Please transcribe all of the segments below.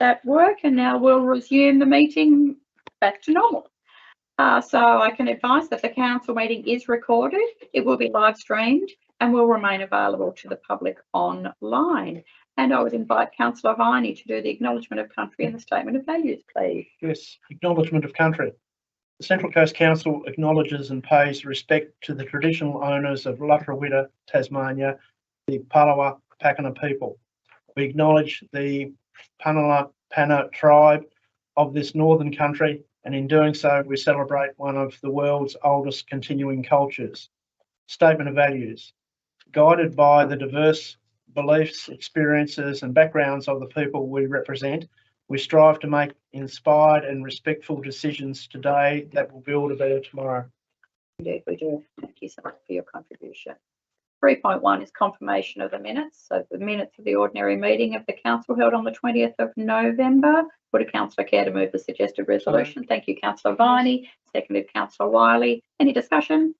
that work, and now we'll resume the meeting back to normal. So I can advise that the council meeting is recorded. It will be live streamed and will remain available to the public online. And I would invite Councillor Viney to do the acknowledgement of country and the statement of values, please. Yes, acknowledgement of country. The Central Coast Council acknowledges and pays respect to the traditional owners of Lutruwita, Tasmania, the Palawa Pakana people. We acknowledge the Pana tribe of this northern country, and in doing so, we celebrate one of the world's oldest continuing cultures. Statement of values. Guided by the diverse beliefs, experiences, and backgrounds of the people we represent, we strive to make inspired and respectful decisions today that will build a better tomorrow. Indeed, we do. Thank you so much for your contribution. 3.1 is confirmation of the minutes. So the minutes of the ordinary meeting of the council held on the 20th of November. Would a councillor care to move the suggested resolution? Thank you, Councillor Viney. Seconded, Councillor Wiley. Any discussion?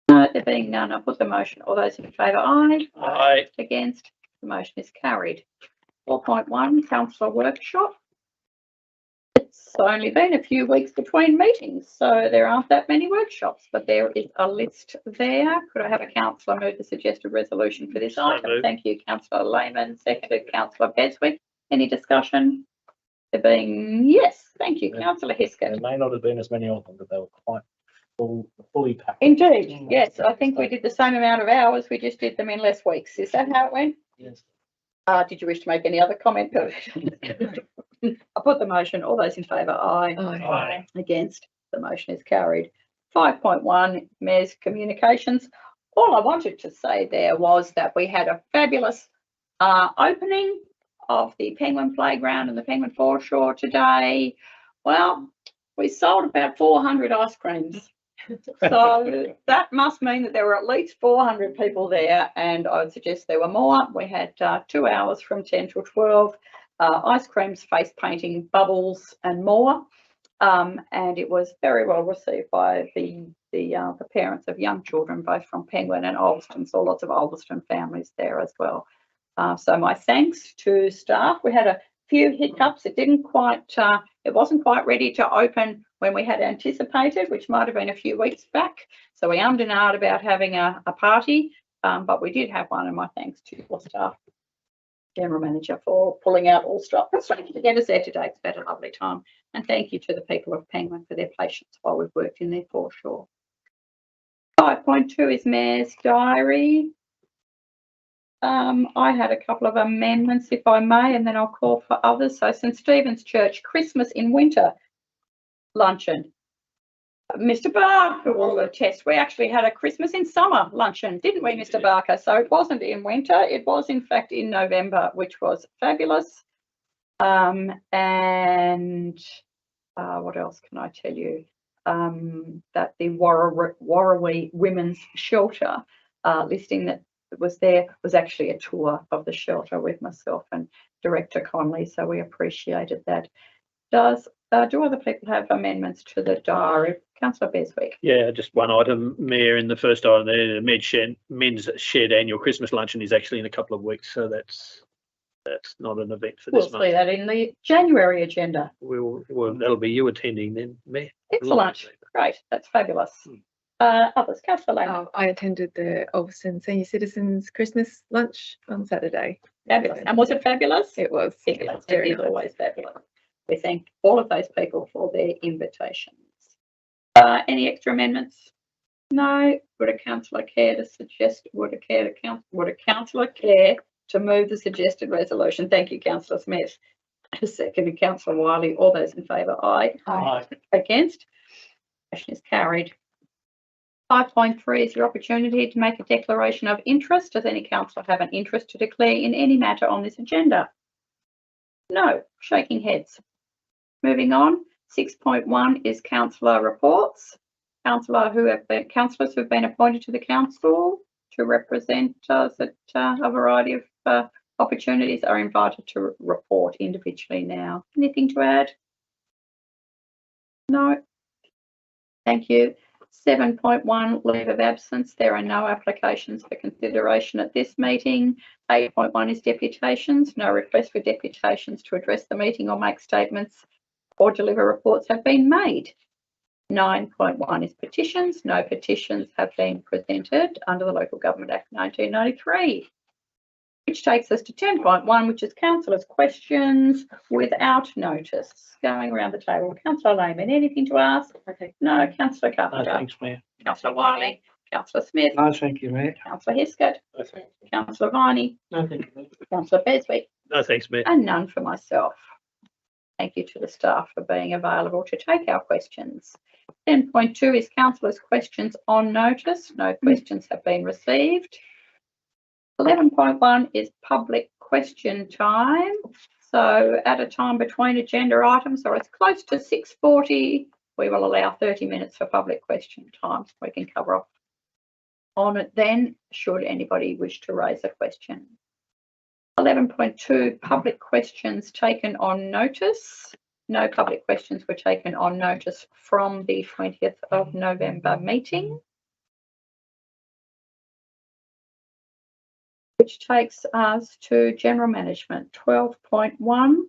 No, there being none, I'll put the motion. All those in favour, aye. Aye. Against? The motion is carried. 4.1, councillor workshop. It's only been a few weeks between meetings, so there aren't that many workshops, but there is a list there. Could I have a councillor move the suggested resolution for this item? Thank you, Councillor Lehman. Seconded, Councillor Beswick. Any discussion? There being yes, thank you, Councillor Hiscott. There may not have been as many of them, but they were quite fully packed. Indeed, yes. I think we did the same amount of hours. We just did them in less weeks. Is that how it went? Yes. Did you wish to make any other comment? I'll put the motion. All those in favour, aye. Aye. Against? The motion is carried. 5.1, Mayor's Communications. All I wanted to say there was that we had a fabulous opening of the Penguin Playground and the Penguin Foreshore today. Well, we sold about 400 ice creams. So that must mean that there were at least 400 people there, and I would suggest there were more. We had 2 hours from 10 till 12, ice creams, face painting, bubbles and more. And it was very well received by the parents of young children, both from Penguin and Ulverston. So lots of Ulverston families there as well. So my thanks to staff. We had a few hiccups. It wasn't quite ready to open when we had anticipated, which might have been a few weeks back. So we ummed and ahed about having a party, but we did have one, and my thanks to your staff, General Manager, for pulling out all stops to get us there today. It's been a lovely time. And thank you to the people of Penguin for their patience while we've worked in their foreshore. 5.2 is Mayor's Diary. I had a couple of amendments, if I may, and then I'll call for others. So St Stephen's Church, Christmas in Winter luncheon. Mr Barker will attest. We actually had a Christmas in Summer luncheon, didn't we, Mr Barker? So it wasn't in winter, it was in fact in November, which was fabulous. And what else can I tell you? That the Warrawee Women's Shelter listing that was there was actually a tour of the shelter with myself and Director Conley, so we appreciated that. Do other people have amendments to the diary? Councillor Beswick. Yeah, just one item, Mayor. In the first item there, the Men's Shed annual Christmas luncheon is actually in a couple of weeks, so that's not an event for this month. We'll see that in the January agenda. Well, that'll be you attending then, Mayor. Excellent. Great. That's fabulous. Others, Councillor Lehman. I attended the Ulverston Senior Citizens Christmas lunch on Saturday. Fabulous. And was it fabulous? It was. Fabulous. Yeah, It is nice. always fabulous. We thank all of those people for their invitations. Any extra amendments? No. Would a councillor care to suggest? Would a councillor care to move the suggested resolution? Thank you, Councillor Smith. Seconded, Councillor Wiley. All those in favour, aye. Aye. Against? Motion is carried. 5.3 is your opportunity to make a declaration of interest. Does any councillor have an interest to declare in any matter on this agenda? No. Shaking heads. Moving on. 6.1 is councillor reports. Councillors who have been appointed to the council to represent us at a variety of opportunities are invited to report individually now. Anything to add? No. Thank you. 7.1 leave of absence. There are no applications for consideration at this meeting. 8.1 is deputations. No request for deputations to address the meeting or make statements or deliver reports have been made. 9.1 is petitions. No petitions have been presented under the Local Government Act 1993. Which takes us to 10.1, which is councillors' questions without notice. Going around the table, Councillor Lehman, anything to ask? Okay. No. Councillor No, Carpenter? thanks, Mayor. Councillor Wiley? Councillor Smith? No, thank you, Mayor. Councillor Hiskett? No, thanks. Councillor Viney? No, thank you, Mayor. Councillor Beswick? No, thanks, Mayor. And none for myself. Thank you to the staff for being available to take our questions. 10.2 is councillors' questions on notice. No questions have been received. 11.1 is public question time. So at a time between agenda items, or as close to 6:40, we will allow 30 minutes for public question time. We can cover off on it then, should anybody wish to raise a question. 11.2, public questions taken on notice. No public questions were taken on notice from the 20th of November meeting. Which takes us to general management. 12.1,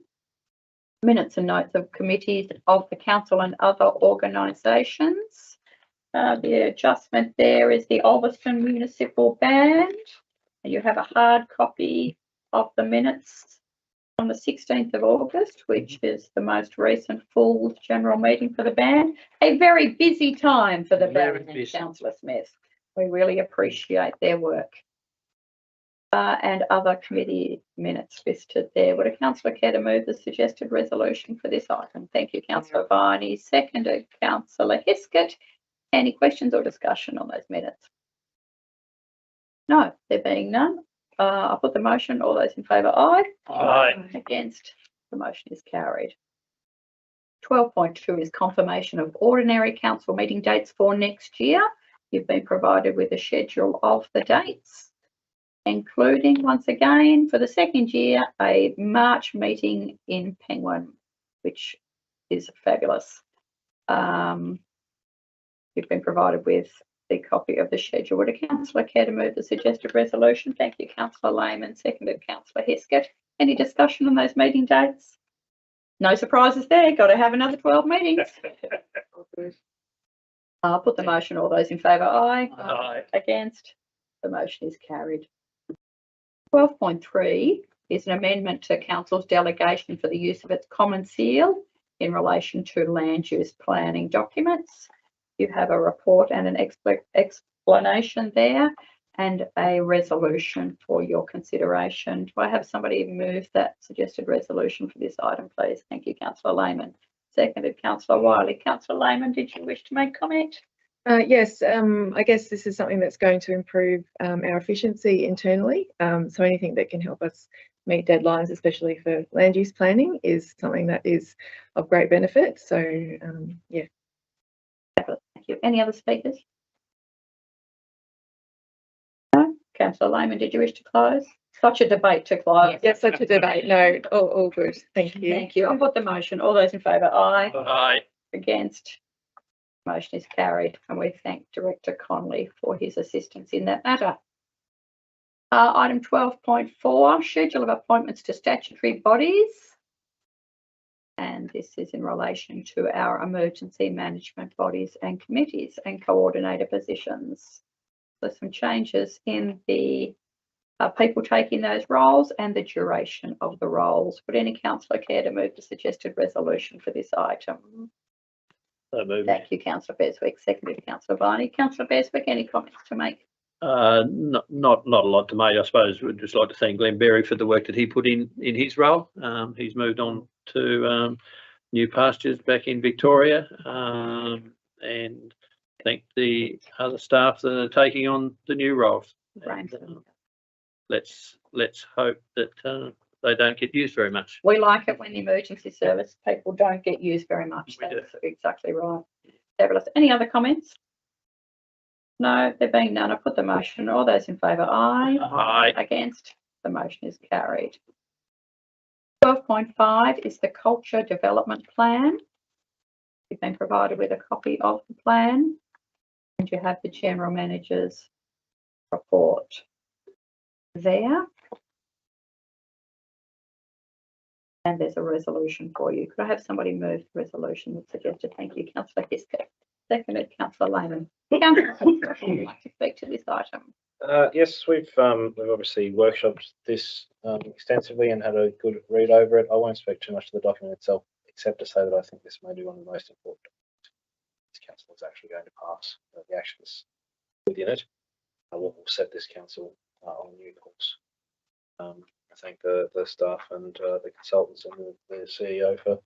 minutes and notes of committees of the council and other organisations. The adjustment there is the Ulverston Municipal Band. And you have a hard copy of the minutes on the 16th of August, which is the most recent full general meeting for the band. A very busy time for the Very band, busy. Councillor Smith. We really appreciate their work. And other committee minutes listed there. Would a councillor care to move the suggested resolution for this item? Thank you, Councillor Viney. Seconded, Councillor Hiskett. Any questions or discussion on those minutes? No, there being none. I'll put the motion. All those in favour, aye. Aye. Against, the motion is carried. 12.2 is confirmation of ordinary council meeting dates for next year. You've been provided with a schedule of the dates, including, once again, for the second year, a March meeting in Penguin, which is fabulous. You've been provided with the copy of the schedule. Would a councillor care to move the suggested resolution? Thank you, Councillor Lehman. Seconded, Councillor Hiskett. Any discussion on those meeting dates? No surprises there. Got to have another 12 meetings. I'll put the motion. All those in favour, aye. Aye. Against, the motion is carried. 12.3 is an amendment to Council's delegation for the use of its common seal in relation to land use planning documents. You have a report and an explanation there and a resolution for your consideration. Do I have somebody move that suggested resolution for this item, please? Thank you, Councillor Lehman. Seconded, Councillor Wiley. Councillor Lehman, did you wish to make comment? Yes, I guess this is something that's going to improve our efficiency internally. So anything that can help us meet deadlines, especially for land use planning, is something that is of great benefit. So, yeah. Thank you. Any other speakers? No? Councillor Lehman, did you wish to close? Such a debate to close. Yes, such a debate. No, all good. Thank you. Thank you. I'll put the motion. All those in favour, aye. Aye. Against, motion is carried, and we thank Director Conley for his assistance in that matter. Item 12.4, schedule of appointments to statutory bodies. And this is in relation to our emergency management bodies and committees and coordinator positions. There's some changes in the people taking those roles and the duration of the roles. Would any councillor care to move the suggested resolution for this item? So moved. Thank you, Councillor Beswick. Seconded, Councillor Viney. Councillor Beswick, any comments to make? Not a lot to make. I suppose we'd just like to thank Glenn Berry for the work that he put in his role. He's moved on to new pastures back in Victoria, and thank the other staff that are taking on the new roles. And, let's hope that they don't get used very much. We like it when the emergency service people don't get used very much. We do. That's exactly right. Fabulous. Any other comments? No, there being none, I put the motion. All those in favour, aye. Aye. Against, the motion is carried. 12.5 is the Culture Development Plan. You've been provided with a copy of the plan. And you have the general manager's report there. And there's a resolution for you. Could I have somebody move the resolution that's suggested? Thank you, Councillor Hiskett. Seconded, Councillor Lehman. Councillor, would you like to speak to this item? Yes, we've obviously workshopped this extensively and had a good read over it. I won't speak too much to the document itself, except to say that I think this may be one of the most important documents this council is actually going to pass. The actions within it what will set this council on a new course. I thank the staff and the consultants and the CEO for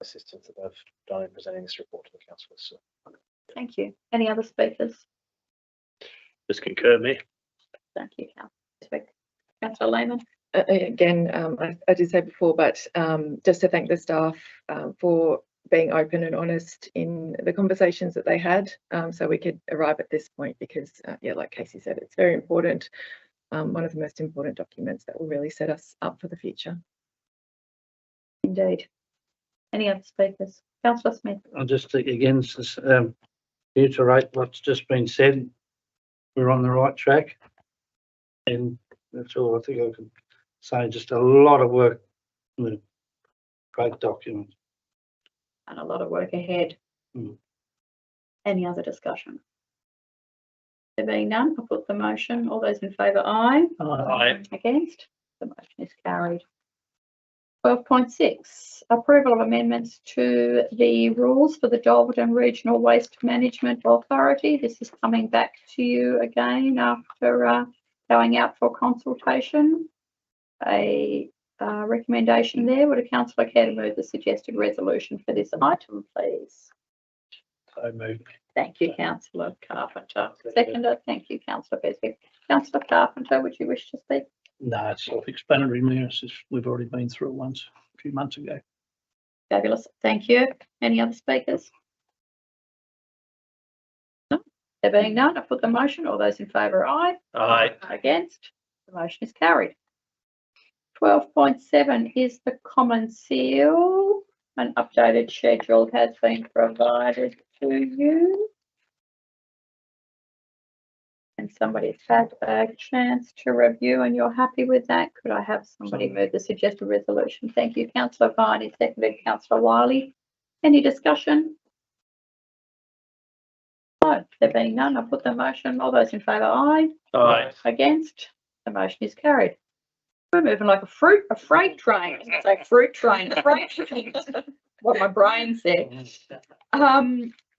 assistance that they've done in presenting this report to the councillors. So. Thank you. Any other speakers? Just concur, Mayor. Thank you, Councillor Lehman. Again, I did say before, but just to thank the staff for being open and honest in the conversations that they had, so we could arrive at this point, because yeah, like Casey said, it's very important. One of the most important documents that will really set us up for the future. Indeed. Any other speakers? Councillor Smith. I'll just again reiterate what's just been said. We're on the right track, and that's all I think I can say. Just a lot of work with a great document. And a lot of work ahead. Any other discussion? There being none, I'll put the motion. All those in favour, aye. Aye. Against? The motion is carried. 12.6, approval of amendments to the rules for the Dalberton Regional Waste Management Authority. This is coming back to you again after going out for consultation. A recommendation there. Would a councillor care to move the suggested resolution for this item, please? So moved. Thank you, Councillor Carpenter. Seconder, thank you, Councillor Beswick. Councillor Carpenter, would you wish to speak? No, it's self-explanatory, Mayor. It's just we've already been through it once a few months ago. Fabulous. Thank you. Any other speakers? No. There being none, I put the motion. All those in favour, aye. Aye. Against? The motion is carried. 12.7 is the common seal. An updated schedule has been provided to you. And somebody's had a chance to review and you're happy with that. Could I have somebody move the suggested resolution? Thank you, Councillor Viney, seconded Councillor Wiley. Any discussion? No, there being none, I'll put the motion. All those in favour, aye. Aye. Against? The motion is carried. We're moving like a freight train. It's like fruit train, a freight train. What my brain said.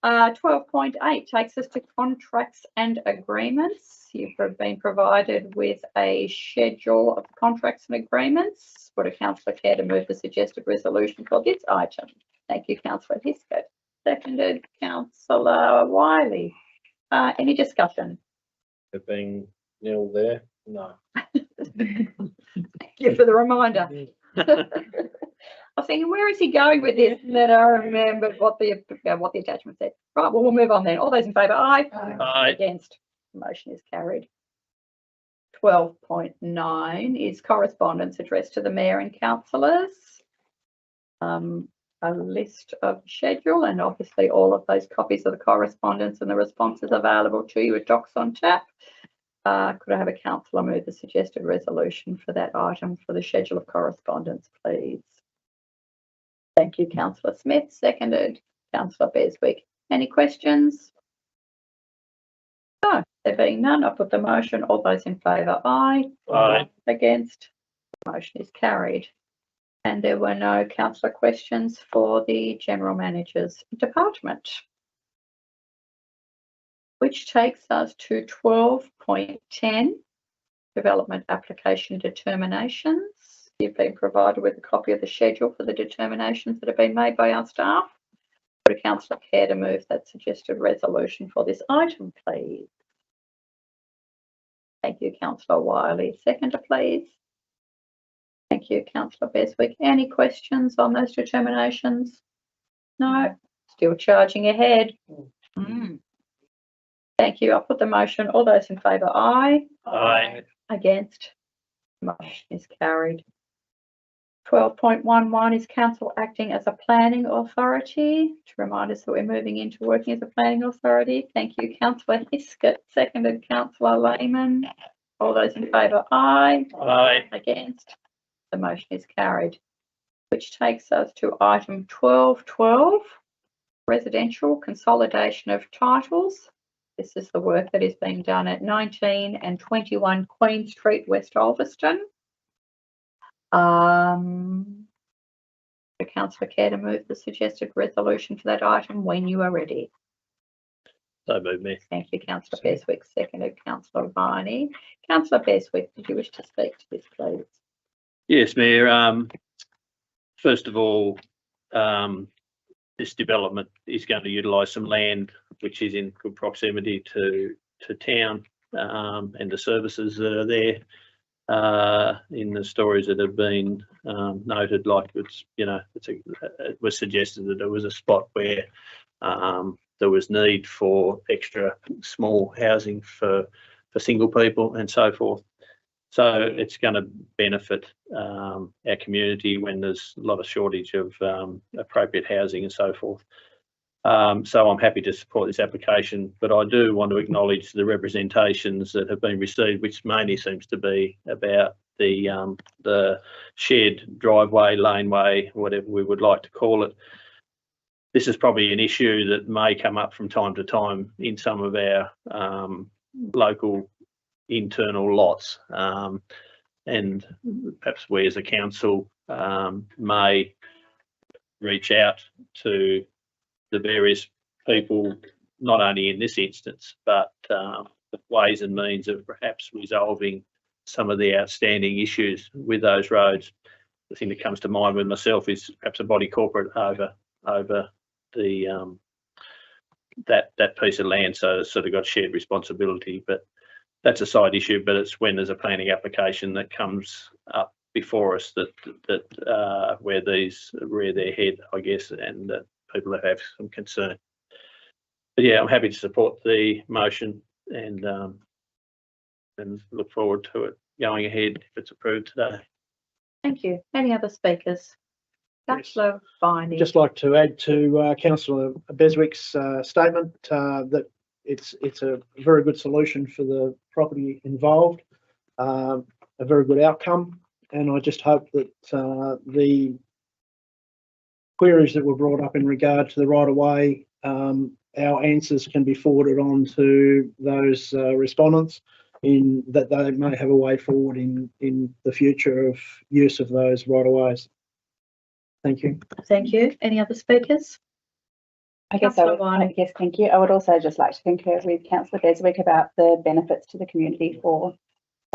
12.8 takes us to contracts and agreements. You've been provided with a schedule of contracts and agreements. Would a councillor care to move the suggested resolution for this item? Thank you, Councillor Hiskett. Seconded, Councillor Wiley. Any discussion? There being nil there? No. Thank you for the reminder. I was thinking, where is he going with this? And then I remembered what the attachment said. Right, well, we'll move on then. All those in favour, aye. Aye. Against? The motion is carried. 12.9 is correspondence addressed to the Mayor and councillors. A list of schedule, and obviously all of those copies of the correspondence and the responses available to you at Docs on Tap. Could I have a councillor move the suggested resolution for that item for the schedule of correspondence, please? Thank you, Councillor Smith. Seconded, Councillor Beswick. Any questions? No, there being none, I'll put the motion. All those in favour, aye. Aye. Against? The motion is carried. And there were no councillor questions for the General Manager's department. Which takes us to 12.10, development application determinations. You've been provided with a copy of the schedule for the determinations that have been made by our staff. Would a councillor care to move that suggested resolution for this item, please? Thank you, Councillor Wiley. Seconder, please. Thank you, Councillor Beswick. Any questions on those determinations? No, still charging ahead. Thank you. I'll put the motion. All those in favour, aye. Aye. Against? The motion is carried. 12.11 is council acting as a planning authority. To remind us that we're moving into working as a planning authority. Thank you, Councillor Hiskett, seconded Councillor Lehman. All those in favour, aye. Aye. Against? The motion is carried. Which takes us to item 12.12, residential consolidation of titles. This is the work that is being done at 19 and 21 Queen Street, West Ulverston. The councillor care to move the suggested resolution for that item when you are ready. So move, Mayor. Thank you, Councillor Beswick, seconded Councillor Viney. Councillor Beswick, did you wish to speak to this, please? Yes, Mayor. First of all, this development is going to utilise some land which is in good proximity to town, and the services that are there. In the stories that have been noted, like it was suggested that there was a spot where there was need for extra small housing for single people and so forth. So it's going to benefit our community when there's a lot of shortage of appropriate housing and so forth. So I'm happy to support this application, but I do want to acknowledge the representations that have been received, which mainly seems to be about the shared driveway, laneway, whatever we would like to call it. This is probably an issue that may come up from time to time in some of our local internal lots, and perhaps we as a council may reach out to the various people, not only in this instance, but ways and means of perhaps resolving some of the outstanding issues with those roads. The thing that comes to mind with myself is perhaps a body corporate over the that piece of land, so it's sort of got shared responsibility. But that's a side issue. But it's when there's a planning application that comes up before us that where these rear their head, I guess, and that people have some concern. But yeah, I'm happy to support the motion and look forward to it going ahead if it's approved today. Thank you. Any other speakers? Councillor Viney. Just like to add to Councillor Beswick's statement that it's a very good solution for the property involved, a very good outcome, and I just hope that the queries that were brought up in regard to the right of way, our answers can be forwarded on to those respondents, in that they may have a way forward in the future of use of those right of ways. Thank you. Thank you. Any other speakers? Yes, thank you. I would also just like to concur with Councillor Beswick about the benefits to the community for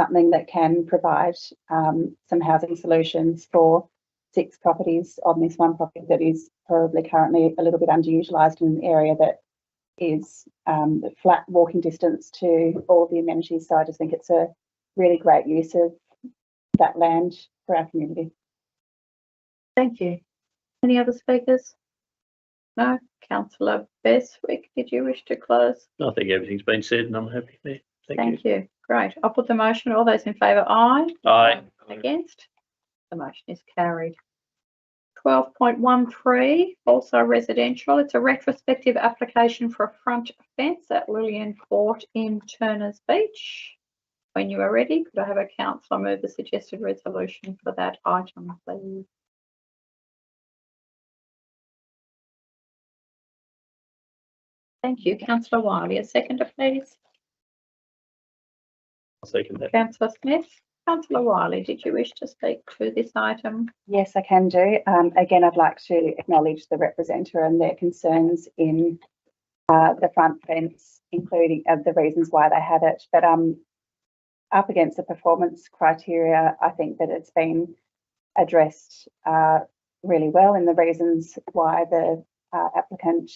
something that can provide some housing solutions for 6 properties on this one property that is probably currently a little bit underutilised in an area that is flat walking distance to all the amenities. So I just think it's a really great use of that land for our community. Thank you. Any other speakers? No. Councillor Beswick, did you wish to close? I think everything's been said and I'm happy there. Thank you. Great. I'll put the motion. All those in favour, aye. Aye. Against? The motion is carried. 12.13, also residential. It's a retrospective application for a front fence at Lillian Court in Turners Beach. When you are ready, could I have a councillor move the suggested resolution for that item, please? Thank you. Councillor Wiley, a seconder, please. I'll second that. Councillor Smith. Councillor Wiley, did you wish to speak to this item? Yes, I can do. Again, I'd like to acknowledge the representative and their concerns in the front fence, including the reasons why they have it. But up against the performance criteria, I think that it's been addressed really well in the reasons why the applicant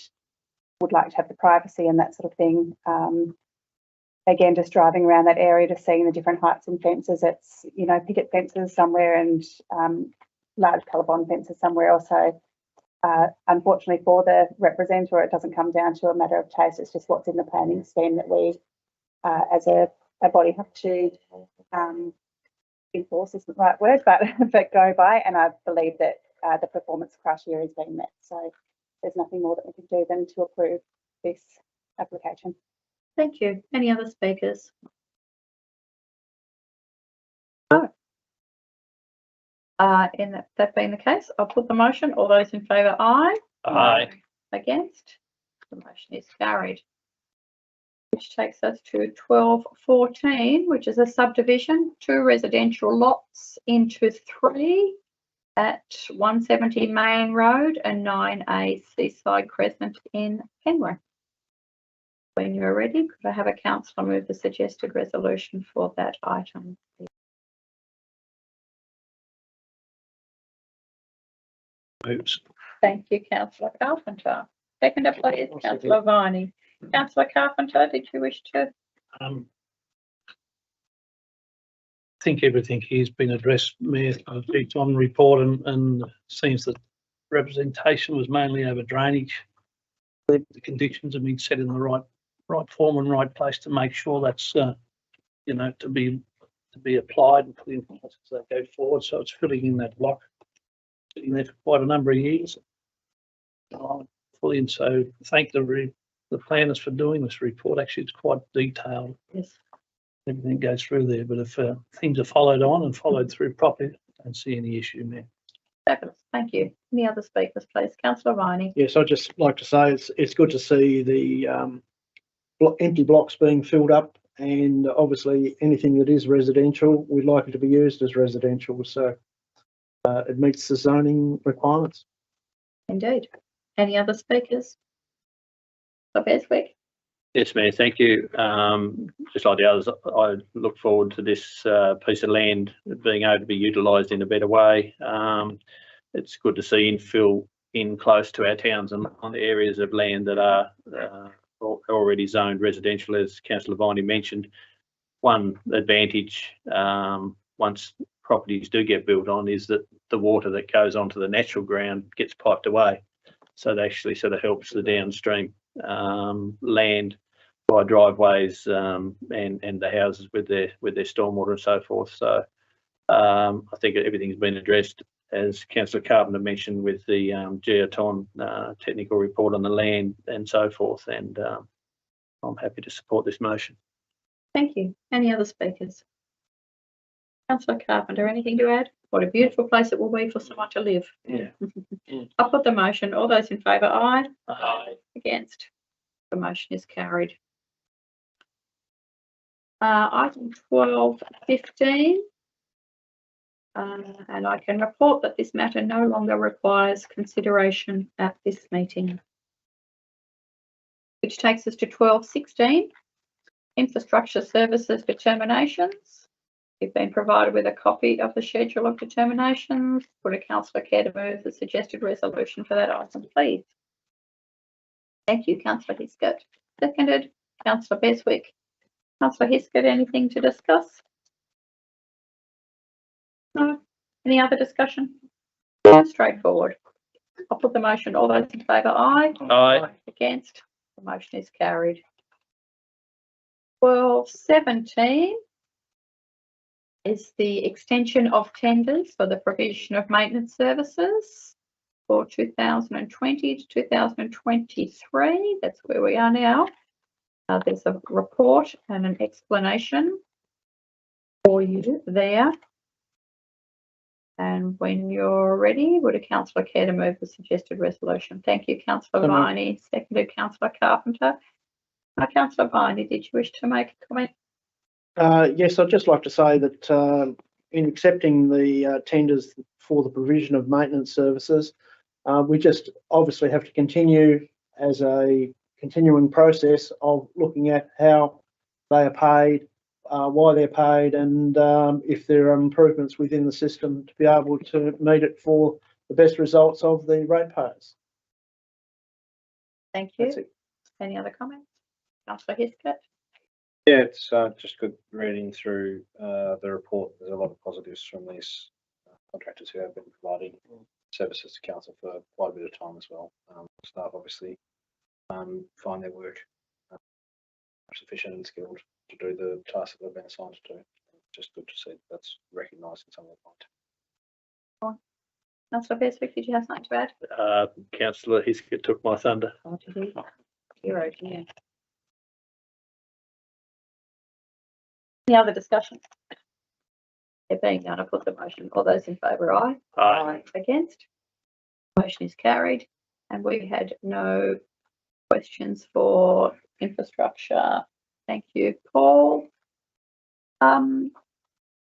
would like to have the privacy and that sort of thing. Again, just driving around that area, just seeing the different heights and fences, it's, you know, picket fences somewhere and large colour-bond fences somewhere else. So unfortunately for the representative, it doesn't come down to a matter of taste, it's just what's in the planning scheme that we as a body have to enforce isn't the right word, but but go by. And I believe that the performance criteria has been met. So there's nothing more that we can do than to approve this application. Thank you. Any other speakers? No. In that being the case, I'll put the motion. All those in favour, aye. Aye. Against? The motion is carried. Which takes us to 1214, which is a subdivision, 2 residential lots into 3 at 170 Main Road and 9A Seaside Crescent in Penrith. When you're ready, could I have a councillor move the suggested resolution for that item? Oops. Thank you, councillor Carpenter. Seconder, please, councillor Viney. Councillor Carpenter, did you wish to? I think everything here's been addressed, Mayor. I picked on report and seems that representation was mainly over drainage. The conditions have been set in the right form and right place to make sure that's you know, to be applied and put in place as they go forward. So it's filling in that block, sitting there for quite a number of years. Fully, and so thank the planners for doing this report. Actually, it's quite detailed. Yes. Everything goes through there, but if things are followed on and followed through properly, I don't see any issue there. Fabulous. Thank you. Any other speakers, please? Councillor Viney. Yes, I'd just like to say it's good to see the empty blocks being filled up, and obviously anything that is residential, we'd like it to be used as residential. So it meets the zoning requirements. Indeed. Any other speakers? Beswick. Yes, Mayor, thank you. Just like the others, I look forward to this piece of land being able to be utilised in a better way. It's good to see infill in close to our towns and on the areas of land that are already zoned residential, as Councillor Viney mentioned. One advantage once properties do get built on is that the water that goes onto the natural ground gets piped away. So it actually sort of helps the downstream land by driveways and the houses with their stormwater and so forth. So I think everything's been addressed, as Councillor Carpenter mentioned, with the Geoton technical report on the land and so forth. And I'm happy to support this motion. Thank you. Any other speakers? Councillor Carpenter, anything to add? What a beautiful place it will be for someone to live. Yeah. I'll put the motion. All those in favour, aye. Aye. Against? The motion is carried. Item 1215. And I can report that this matter no longer requires consideration at this meeting. Which takes us to 1216. Infrastructure Services Determinations. You've been provided with a copy of the schedule of determinations. Would a councillor care to move the suggested resolution for that item, please? Thank you, councillor Hiscott. Seconded, councillor Beswick. Councillor Hiscott, anything to discuss? No? Any other discussion? Straightforward. I'll put the motion. All those in favour, aye. Aye. Against? The motion is carried. 1217 is the extension of tenders for the provision of maintenance services for 2020 to 2023. That's where we are now. There's a report and an explanation for you there. And when you're ready, would a councillor care to move the suggested resolution? Thank you, councillor Viney. Seconded, councillor Carpenter. Councillor Viney, did you wish to make a comment? Yes, I'd just like to say that in accepting the tenders for the provision of maintenance services, we just obviously have to continue as a continuing process of looking at how they are paid, why they're paid, and if there are improvements within the system to be able to meet it for the best results of the ratepayers. Thank you. That's it. Any other comments? Councillor Hiscott. Yeah, it's just good reading through the report. There's a lot of positives from these contractors who have been providing services to council for quite a bit of time as well. Staff obviously find their work sufficient and skilled to do the tasks that they've been assigned to do. just good to see that's recognised in some of the point. Councillor Beswick, did you have something to add? Councillor Hiskett took my thunder. Oh, did he? Hero, yeah. Any other discussion? There being none, I put the motion. All those in favour, aye. Aye. Against? Motion is carried. And we had no questions for infrastructure. Thank you, Paul.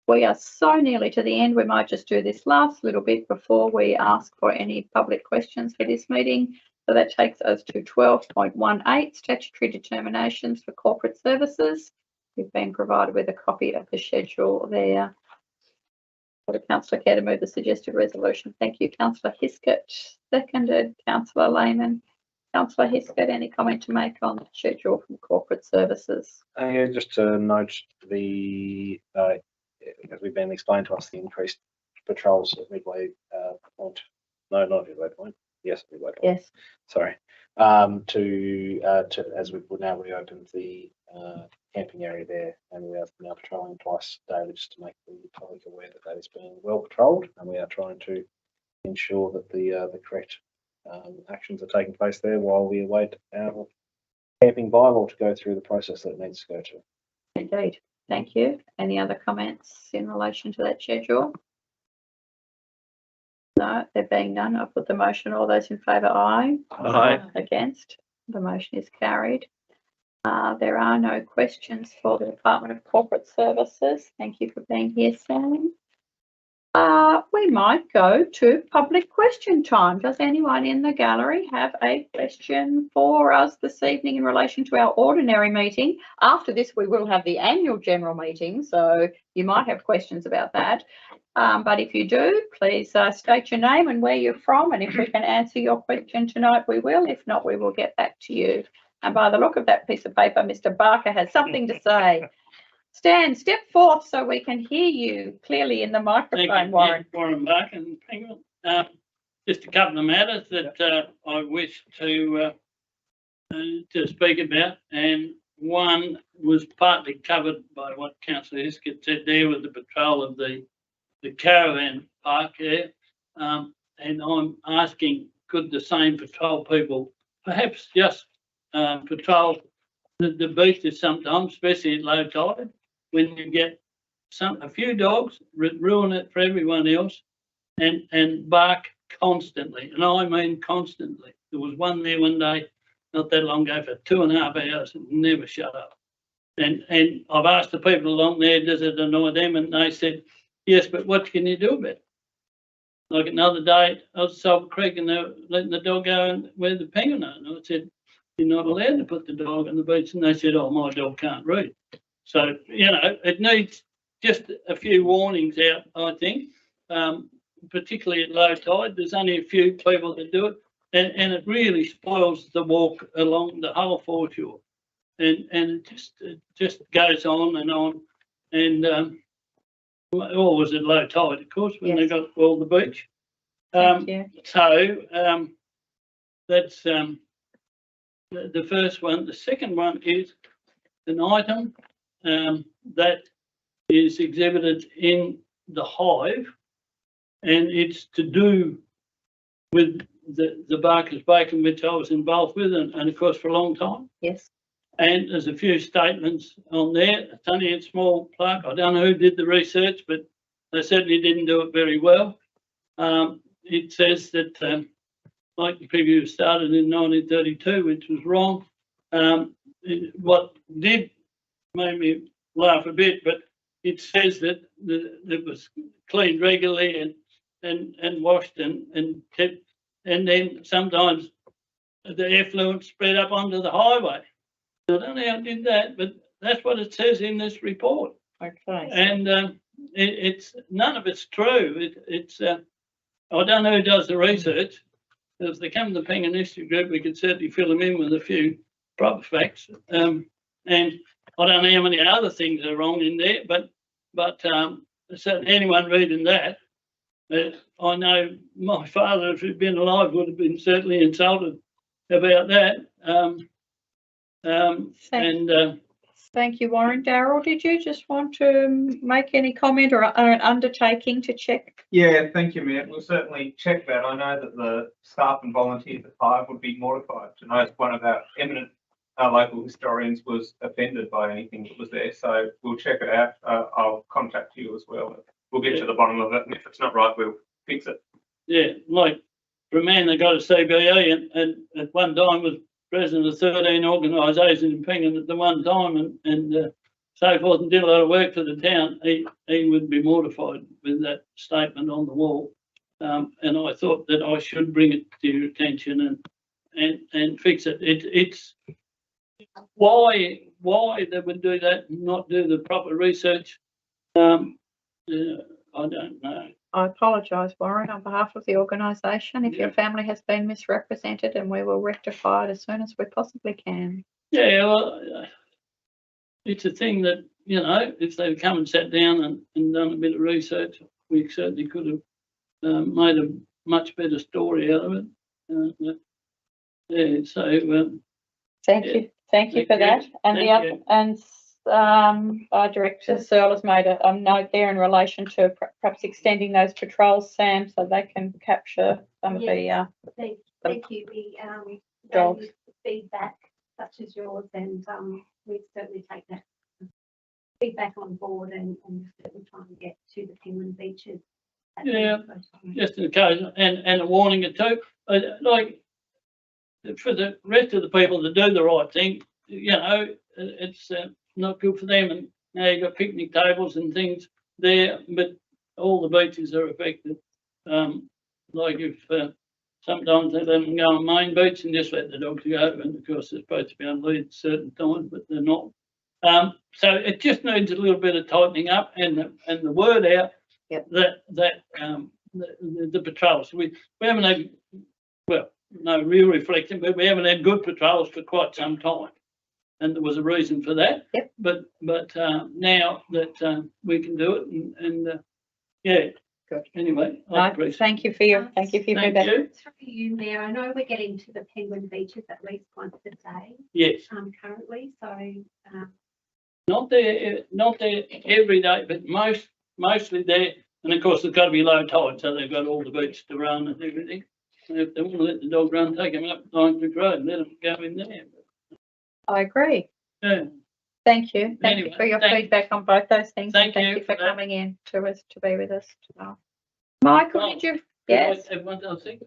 We are so nearly to the end. We might just do this last little bit before we ask for any public questions for this meeting. So that takes us to 12.18, statutory determinations for corporate services. We've been provided with a copy of the schedule there. Would a councillor care to move the suggested resolution? Thank you, Councillor Hiskett. Seconded, Councillor Lehman. Councillor Hiskett, any comment to make on the schedule from corporate services? Yeah, just to note the, as we've been explained to us, the increased patrols at Midway Point. No, not Midway Point. Yes, Midway Point. Yes. Sorry. To as we've now reopened the camping area there, and we are now patrolling twice daily just to make the public aware that that is being well patrolled, and we are trying to ensure that the correct actions are taking place there while we await our camping bylaw to go through the process that it needs to go to. Indeed. Thank you. Any other comments in relation to that schedule? No, there being none, I'll put the motion. All those in favour, aye. Aye. Against? The motion is carried. There are no questions for the Department of Corporate Services. Thank you for being here, Sam. We might go to public question time. Does anyone in the gallery have a question for us this evening in relation to our ordinary meeting? After this, we will have the annual general meeting, so you might have questions about that. But if you do, please state your name and where you're from, and if we can answer your question tonight, we will. If not, we will get back to you. And by the look of that piece of paper, Mr. Barker has something to say. Stan, step forth so we can hear you clearly in the microphone, Warren. Warren Barker and Penguin. Just a couple of matters that I wish to speak about, and one was partly covered by what Councillor Hiskett said there with the patrol of the caravan park there, and I'm asking, could the same patrol people perhaps just patrol the beaches sometimes, especially at low tide, when you get a few dogs ruin it for everyone else, and bark constantly, and I mean constantly. There was one there one day not that long ago for 2.5 hours and never shut up. And I've asked the people along there, does it annoy them? And they said, yes, but what can you do about it? Like another day, I was at Salt Creek and they were letting the dog go where the penguin are. And I said, you're not allowed to put the dog on the beach. And they said, oh, my dog can't read. So, you know, it needs just a few warnings out, I think, particularly at low tide. There's only a few people that do it, and it really spoils the walk along the whole foreshore. And it just goes on. And always at low tide, of course, when they got all the beach. So that's the first one. The second one is an item that is exhibited in the hive, and it's to do with the Barker's Bacon, which I was involved with, and of course for a long time. Yes. And there's a few statements on there. It's only a small plaque. I don't know who did the research, but they certainly didn't do it very well. It says that, like the preview started in 1932, which was wrong. What did make me laugh a bit, but it says that it was cleaned regularly and washed and kept, and then sometimes the effluent spread up onto the highway. I don't know how it did that, but that's what it says in this report. Okay. And it's none of it's true. It's I don't know who does the research. If they come to the Penguin History Group, we could certainly fill them in with a few proper facts. And I don't know how many other things are wrong in there, but certainly anyone reading that, I know my father, if he'd been alive, would have been certainly insulted about that. Thank you, Warren. Darryl, did you just want to make any comment or an undertaking to check? Yeah, thank you, Mayor. We'll certainly check that. I know that the staff and volunteers at Hive would be mortified to know one of our eminent local historians was offended by anything that was there. So we'll check it out. I'll contact you as well. We'll get to the bottom of it, and if it's not right, we'll fix it. Yeah, like for a man that got a CBE and at one time was president of 13 organisations in Penguin at the one time and so forth, and did a lot of work for the town, he would be mortified with that statement on the wall. And I thought that I should bring it to your attention and fix it. It's why they would do that and not do the proper research. I don't know. I apologise, Warren, on behalf of the organisation, if your family has been misrepresented, and we will rectify it as soon as we possibly can. Yeah, well, it's a thing that, you know, if they'd come and sat down and done a bit of research, we certainly could have made a much better story out of it. Yeah, so Thank yeah. you. Thank you Thank for you. that. And the Thank other, you. and our Director Searle has made a note there in relation to perhaps extending those patrols, Sam, so they can capture some of the Thank you. We Dogs. value feedback such as yours, and we certainly take that feedback on board and certainly try and get to the penguin beaches. Yeah, just in case, and a warning or two, like for the rest of the people that do the right thing, you know, it's not good for them. And now you've got picnic tables and things there, but all the beaches are affected. Like if sometimes they let them go on main beach and just let the dogs go, and of course they're supposed to be on lead at certain times, but they're not. So it just needs a little bit of tightening up and the word out. Yep. That the patrols we haven't had, well, no real reflection, but we haven't had good patrols for quite some time, and there was a reason for that. Yep. But now that we can do it, and yeah. Good. Anyway, No, I appreciate thank you for your Thank feedback. you. Through you, Mayor, I know we're getting to the penguin beaches at least once a day. Yes. Currently, so Not there every day, but mostly there. And of course, there's got to be low tide, so they've got all the beach to run and everything. And if they want to let the dog run, take them up Lionsbridge Road and let them go in there. I agree. Yeah. Thank you. Thank you Anyway, for your thank- feedback on both those things. thank and you you for for that. coming in to us to be with us tonight. Michael, Well, did you? Yes. Everyone else think?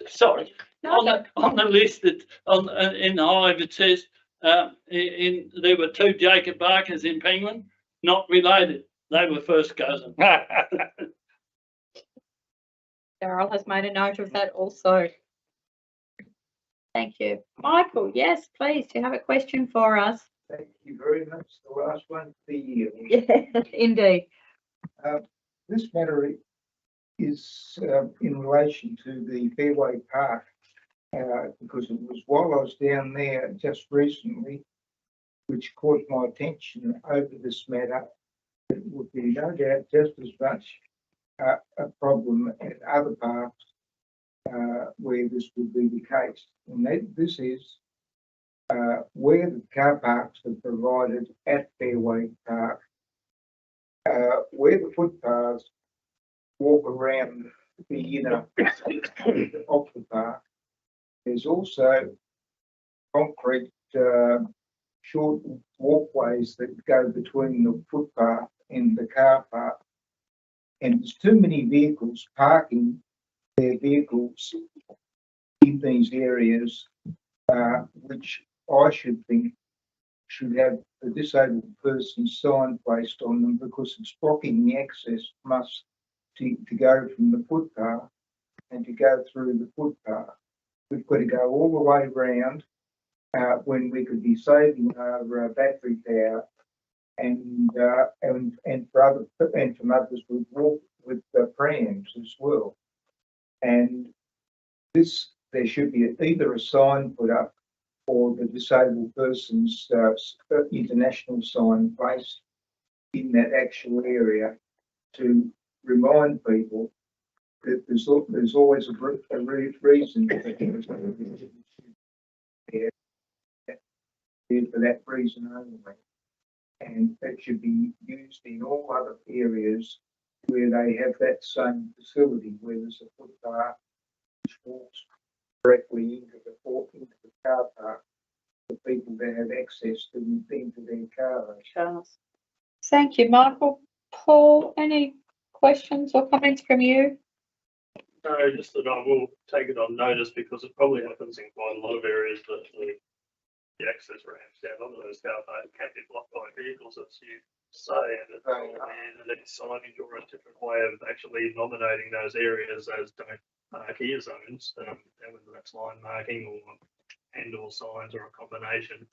Sorry. No, On the list that in the Hive it says there were 2 Jacob Barkers in Penguin, not related. They were first cousins. Darryl has made a note of that also. Thank you. Michael, yes, please. Do you have a question for us? Thank you very much. The last one for the year. Yeah, indeed. This matter is in relation to the Fairway Park, because it was while I was down there just recently, which caught my attention over this matter. It would be no doubt just as much a problem at other parks where this would be the case. And this is where the car parks are provided at Fairway Park, where the footpaths walk around the inner of the park. There's also concrete short walkways that go between the footpath and the car park. And there's too many vehicles parking their vehicles in these areas, which I should think should have a disabled person sign placed on them, because it's blocking the access must to go from the footpath and to go through the footpath. We've got to go all the way round when we could be saving our battery power, and for other and from others we walk with the prams as well. And this, there should be either a sign put up or the disabled person's international sign placed in that actual area to remind people that there's always a reason. there for that reason only. And it should be used in all other areas where they have that same facility, where there's a footpath which walks directly into the car park for people that have access to into their cars. Thank you, Michael. Paul, any questions or comments from you? No, just that I will take it on notice because it probably happens in quite a lot of areas that the access ramps down onto those car parks can be blocked by vehicles, as you say, and it's the next signage or a different way of actually nominating those areas as don't park here zones, and whether that's line marking or signs or a combination.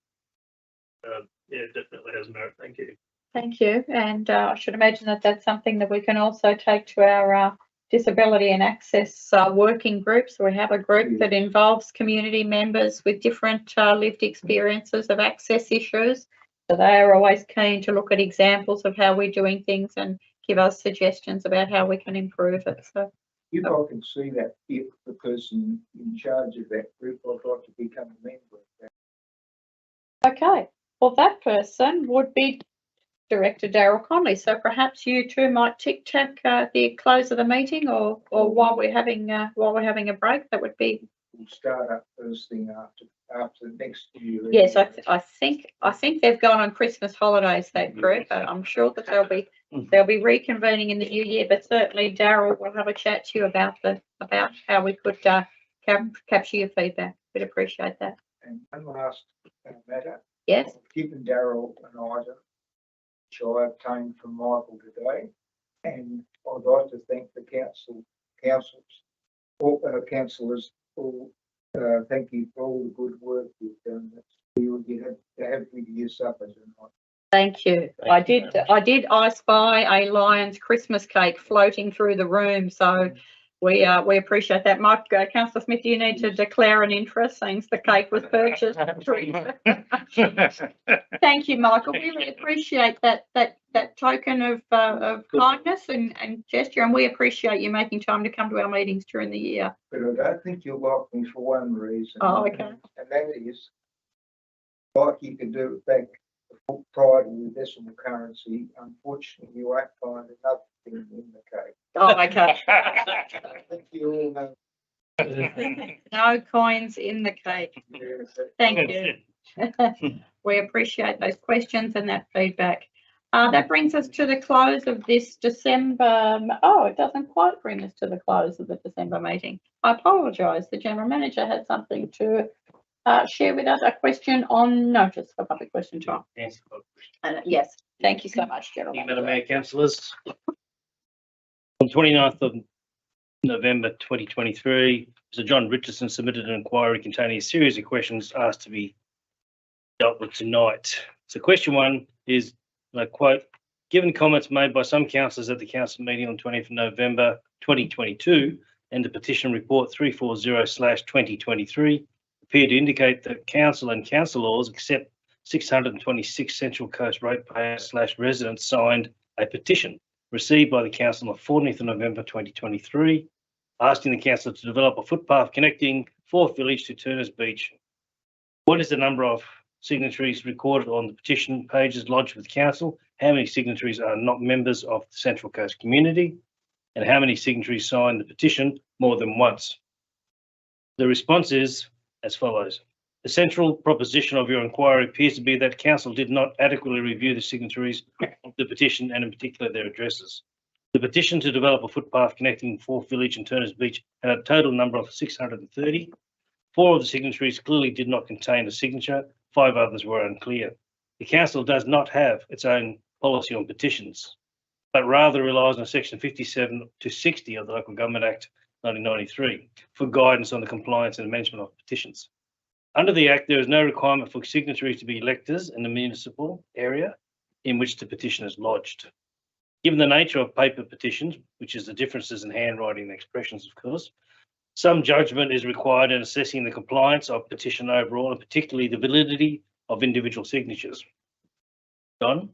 Yeah, definitely has merit. Thank you. Thank you. And I should imagine that that's something that we can also take to our disability and access working groups. We have a group that involves community members with different lived experiences of access issues. So they are always keen to look at examples of how we're doing things and give us suggestions about how we can improve it. So If I can see that, if the person in charge of that group, I'd like to become a member of that. okay, well that person would be Director Darryl Conley. So perhaps you two might tic-tac the close of the meeting, or while we're having a break. That would be. We'll start up first thing after next year. Yes, I think they've gone on Christmas holidays, that group. I'm sure that they'll be reconvening in the new year. But certainly Darryl will have a chat to you about how we could capture your feedback. We'd appreciate that. And one last matter. Yes. I've given Darryl an item which I obtained from Michael today, and I'd like to thank the councillors all. Thank you for all the good work you've done. You have with your supper tonight. Thank you. I did spy a lion's Christmas cake floating through the room, so we appreciate that. Mike, Councillor Smith, you need to declare an interest since the cake was purchased. Thank you, Michael. We really appreciate that token of kindness and gesture, and we appreciate you making time to come to our meetings during the year. But I don't think you'll like me for one reason. Oh, okay. And that is, like you could do it back prior to the decimal currency, unfortunately you won't find another thing in the cake. Oh, okay. I think you all know. No coins in the cake. Thank you. We appreciate those questions and that feedback. That brings us to the close of this December. Oh, it doesn't quite bring us to the close of the December meeting. I apologise. The General Manager had something to share with us, a question on notice for public question time. Yes. Yes, thank you so much, General Thank you, Manager. Madam Mayor, councillors. On 29th of November 2023, Mr. John Richardson submitted an inquiry containing a series of questions asked to be dealt with tonight. So question one is, and I quote, given comments made by some councillors at the council meeting on 20th of November 2022 and the petition report 340/2023 appear to indicate that council and councillors except 626 Central Coast ratepayers/residents signed a petition received by the council on 14th of November 2023, asking the council to develop a footpath connecting Fourth Village to Turners Beach. What is the number of signatories recorded on the petition pages lodged with council? How many signatories are not members of the Central Coast community? And how many signatories signed the petition more than once? The response is as follows. The central proposition of your inquiry appears to be that council did not adequately review the signatories of the petition and in particular their addresses. The petition to develop a footpath connecting Fourth Village and Turners Beach had a total number of 630. 4 of the signatories clearly did not contain a signature, 5 others were unclear. The council does not have its own policy on petitions, but rather relies on section 57 to 60 of the Local Government Act 1993 for guidance on the compliance and management of petitions. Under the Act, there is no requirement for signatories to be electors in the municipal area in which the petition is lodged. Given the nature of paper petitions, which is the differences in handwriting and expressions, of course, some judgment is required in assessing the compliance of petition overall, and particularly the validity of individual signatures. John,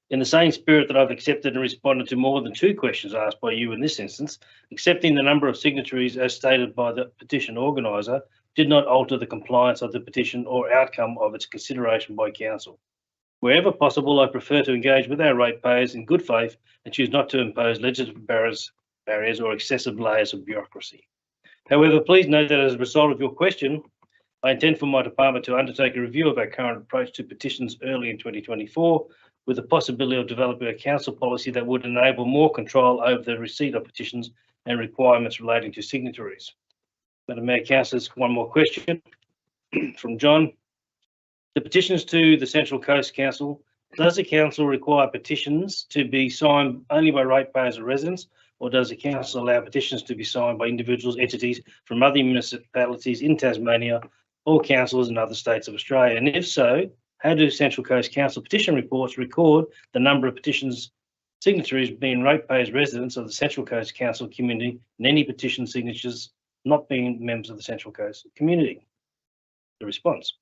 In the same spirit that I've accepted and responded to more than 2 questions asked by you in this instance, accepting the number of signatories as stated by the petition organiser did not alter the compliance of the petition or outcome of its consideration by council. Wherever possible, I prefer to engage with our ratepayers in good faith and choose not to impose legislative barriers or excessive layers of bureaucracy. However, please note that as a result of your question, I intend for my department to undertake a review of our current approach to petitions early in 2024, with the possibility of developing a council policy that would enable more control over the receipt of petitions and requirements relating to signatories. Madam Mayor, councillors, one more question from John. The petitions to the Central Coast Council, does the council require petitions to be signed only by ratepayers or residents, or does the council allow petitions to be signed by individuals, entities from other municipalities in Tasmania or councils in other states of Australia? And if so, how do Central Coast Council petition reports record the number of petitions signatories being ratepayers residents of the Central Coast Council community and any petition signatures not being members of the Central Coast community? The response.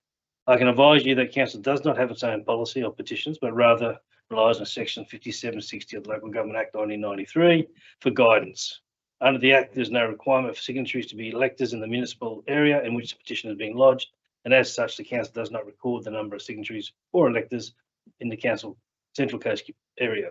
I can advise you that council does not have its own policy of petitions, but rather relies on section 5760 of the Local Government Act 1993 for guidance. Under the Act, there's no requirement for signatories to be electors in the municipal area in which the petition has been lodged, and as such, the council does not record the number of signatories or electors in the council Central Coast area.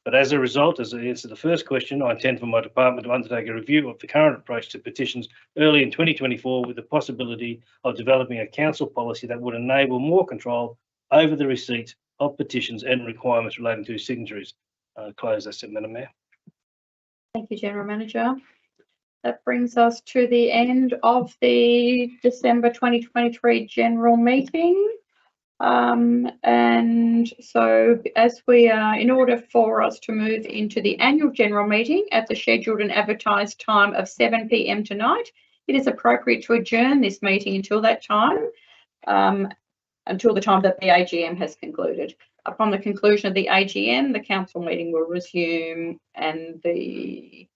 But as a result, as I answer the first question, I intend for my department to undertake a review of the current approach to petitions early in 2024 with the possibility of developing a council policy that would enable more control over the receipt of petitions and requirements relating to signatories. Close, that's it, Madam Mayor. Thank you, General Manager. That brings us to the end of the December 2023 general meeting. And so as we are, in order for us to move into the annual general meeting at the scheduled and advertised time of 7 p.m. tonight, it is appropriate to adjourn this meeting until that time, until the time that the AGM has concluded. Upon the conclusion of the AGM, the council meeting will resume and the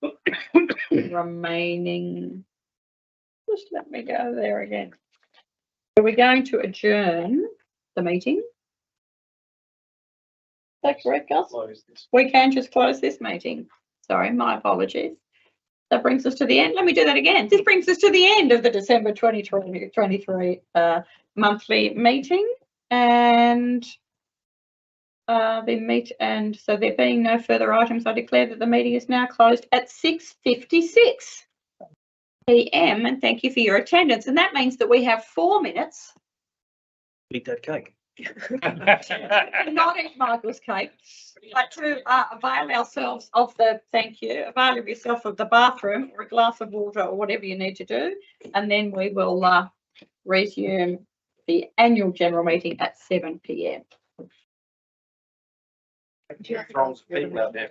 remaining, just let me go there again. So we're going to adjourn the meeting. Is that correct, Gus? We can just close this meeting. Sorry, my apologies. That brings us to the end. Let me do that again. This brings us to the end of the December 2023 monthly meeting, and so there being no further items, I declare that the meeting is now closed at 6:56 p.m. and thank you for your attendance. And that means that we have 4 minutes. Eat that cake. Not eat Michael's cake, but to avail ourselves of the, thank you, avail of yourself of the bathroom or a glass of water or whatever you need to do, and then we will resume the annual general meeting at 7 p.m. People out there.